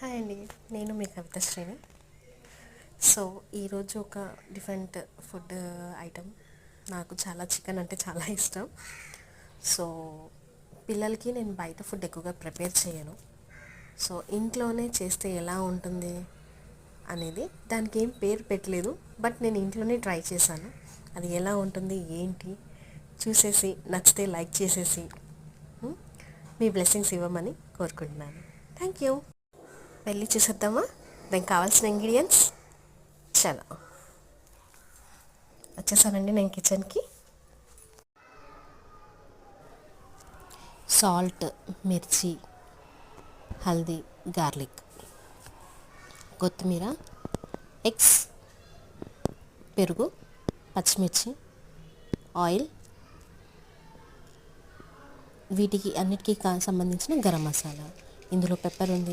Hi అండి, నేను మీ కవితశ్రీని. So ఈరోజు ఒక డిఫరెంట్ ఫుడ్ ఐటమ్. నాకు చాలా చికెన్ అంటే చాలా ఇష్టం. సో పిల్లలకి నేను బయట ఫుడ్ ఎక్కువగా ప్రిపేర్ చేయను. సో ఇంట్లోనే చేస్తే ఎలా ఉంటుంది అనేది, దానికి ఏం పేరు పెట్టలేదు, బట్ నేను ఇంట్లోనే ట్రై చేశాను. అది ఎలా ఉంటుంది ఏంటి చూసేసి నచ్చితే లైక్ చేసేసి మీ బ్లెస్సింగ్స్ ఇవ్వమని కోరుకుంటున్నాను. Thank you. వెళ్ళి చూసేద్దామా? దానికి కావాల్సిన ఇంగ్రీడియంట్స్ చాలా వచ్చేసానండి నేను కిచెన్కి. సాల్ట్, మిర్చి, హల్దీ, గార్లిక్, కొత్తిమీర, ఎగ్స్, పెరుగు, పచ్చిమిర్చి, ఆయిల్, వీటికి అన్నిటికీ సంబంధించిన గరం మసాలా. ఇందులో పెప్పర్ ఉంది,